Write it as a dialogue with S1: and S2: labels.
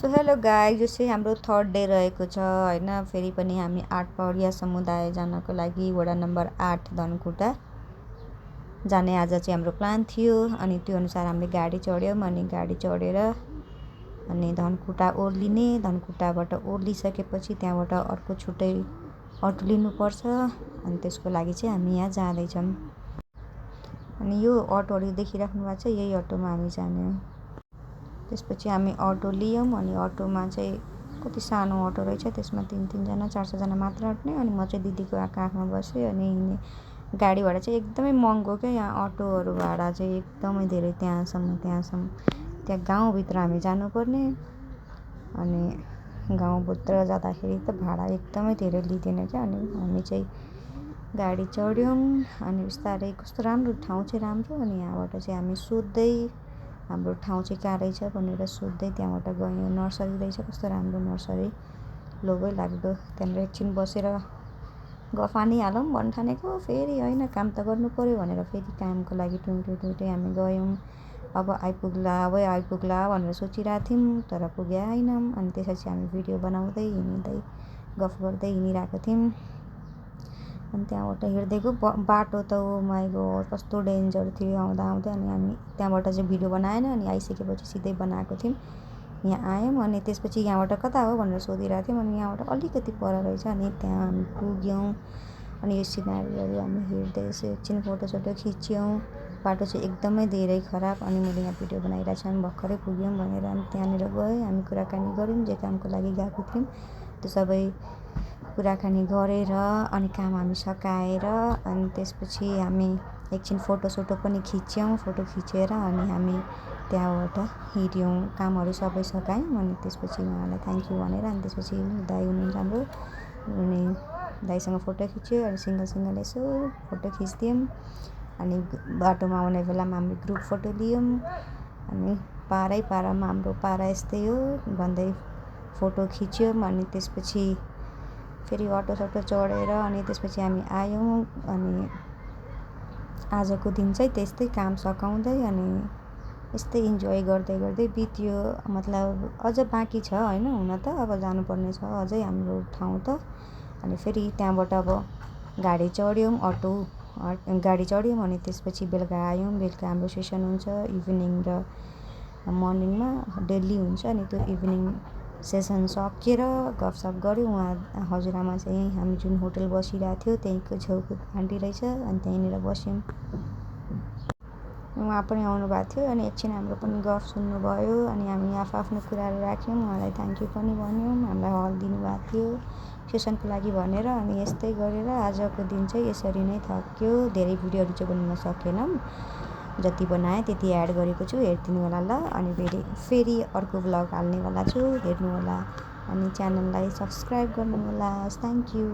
S1: So hello guys, यो चाहिँ हाम्रो थर्ड डे रहेको छ हैन। फेरि पनि हामी 8 पौडिया समुदाय जानको लागि वडा नम्बर 8 धनकुटा जाने आज चाहिँ हाम्रो प्लान थियो। अनि त्यो अनुसार हामीले गाडी चढ्यौँ। अनि गाडी चढेर अनि धनकुटा ओर्लिने, धनकुटाबाट ओर्लिसकेपछि त्यहाँबाट अर्को छुट्टै अटो लिनुपर्छ। अनि त्यसको लागि चाहिँ हामी यहाँ जाँदैछौँ। अनि यो अटोहरू देखिराख्नु भएको छ, यही अटोमा हामी जाने हो। त्यसपछि हामी अटो लियौँ। अनि अटोमा चाहिँ कति सानो अटो रहेछ, त्यसमा 3-3 जना 4-4 जना मात्र अट्ने। अनि म चाहिँ दिदीको काखमा बसेँ। अनि गाडी भाडा चाहिँ एकदमै महँगो क्या, यहाँ अटोहरू भाडा चाहिँ एकदमै धेरै, त्यहाँसम्म त्यहाँ गाउँभित्र हामी जानुपर्ने। अनि गाउँभित्र जाँदाखेरि त भाडा एकदमै धेरै लिँदैन क्या। अनि हामी चाहिँ गाडी चढ्यौँ। अनि बिस्तारै कस्तो राम्रो ठाउँ चाहिँ राम्रो। अनि यहाँबाट चाहिँ हामी सोध्दै हाम्रो ठाउँ चाहिँ कहाँ रहेछ भनेर सोध्दै त्यहाँबाट गयौँ। नर्सरी रहेछ, कस्तो राम्रो नर्सरी, लोभै लाग्दो। त्यहाँनिर एकछिन बसेर गफ हानिहालौँ भन्नु ठानेको, फेरि होइन काम त गर्नु पऱ्यो भनेर फेरि कामको लागि टुइँटै हामी गयौँ। अब आइपुग्ला भनेर सोचिरहेको थियौँ, तर पुगेनौँ। अनि त्यसपछि हामी भिडियो बनाउँदै हिँड्दै गफ गर्दै हिँडिरहेको थियौँ। अनि त्यहाँबाट हिँड्दैको बाटो त ओ माई गड कस्तो डेन्जर थियो आउँदा। अनि हामी त्यहाँबाट चाहिँ भिडियो बनाएन। अनि आइसकेपछि सिधै बनाएको थियौँ, यहाँ आयौँ। अनि त्यसपछि यहाँबाट कता हो भनेर सोधिरहेको थियौँ। अनि यहाँबाट अलिकति पर रहेछ। अनि त्यहाँ हामी पुग्यौँ। अनि यो सिनारीहरू हामी हेर्दै एकछिन फोटोसोटो खिच्यौँ। बाटो चाहिँ एकदमै धेरै खराब। अनि मैले यहाँ भिडियो बनाइरहेको छु, हामी भर्खरै पुग्यौँ भनेर। अनि त्यहाँनिर गएँ, हामी कुराकानी गऱ्यौँ, जे कामको लागि गएको थियौँ त्यो सबै कुराकानी गरेर अनि काम हामी सकाएर अनि त्यसपछि हामी एकछिन फोटोसोटो पनि खिच्यौँ। फोटो खिचेर अनि हामी त्यहाँबाट हिँड्यौँ, कामहरू सबै सकायौँ। अनि त्यसपछि उहाँलाई थ्याङ्क यू भनेर अनि त्यसपछि दाइ हुनुहुन्छ हाम्रो, अनि दाइसँग फोटो खिच्यो। अनि सिङ्गल यसो फोटो खिच्थ्यौँ। अनि बाटोमा आउने बेलामा हामीले ग्रुप फोटो लियौँ। अनि पारामा हाम्रो पारा यस्तै हो भन्दै फोटो खिच्यौँ। अनि त्यसपछि फेरि अटोसटो चढेर अनि त्यसपछि हामी आयौँ। अनि आजको दिन चाहिँ त्यस्तै काम सकाउँदै अनि यस्तै इन्जोय गर्दै बित्यो। मतलब अझ बाँकी छ होइन, हुन त अब जानुपर्ने छ अझै हाम्रो ठाउँ त। अनि फेरि त्यहाँबाट अब गाडी चढ्यौँ, गाडी चढ्यौँ। अनि त्यसपछि बेलुका आयौँ। बेलुका हाम्रो सेसन हुन्छ इभिनिङ र मर्निङमा डेली हुन्छ। अनि त्यो इभिनिङ सेसन सकेर गफसफ गऱ्यौँ। उहाँ हजुरआमा चाहिँ हामी जुन होटल बसिरहेको थियो त्यहीँको छेउको आन्टी रहेछ, अनि त्यहीँनिर बस्यौँ। उहाँ पनि आउनुभएको थियो। अनि एकछिन हाम्रो पनि गफ सुन्नुभयो। अनि हामी आफ्नो कुराहरू राख्यौँ, उहाँलाई थ्याङ्क यू पनि भन्यौँ, हामीलाई हल दिनुभएको थियो सेसनको लागि भनेर। अनि यस्तै गरेर आजको दिन चाहिँ यसरी नै थक्यो। धेरै भिडियोहरू चाहिँ बनाउन सकेनौँ, जति बनाएँ त्यति एड गरेको छु, हेरिदिनु होला ल। अनि फेरि अर्को ब्लग हाल्नेवाला छु, हेर्नु होला। अनि च्यानललाई सब्सक्राइब गर्नु होला। Thank you.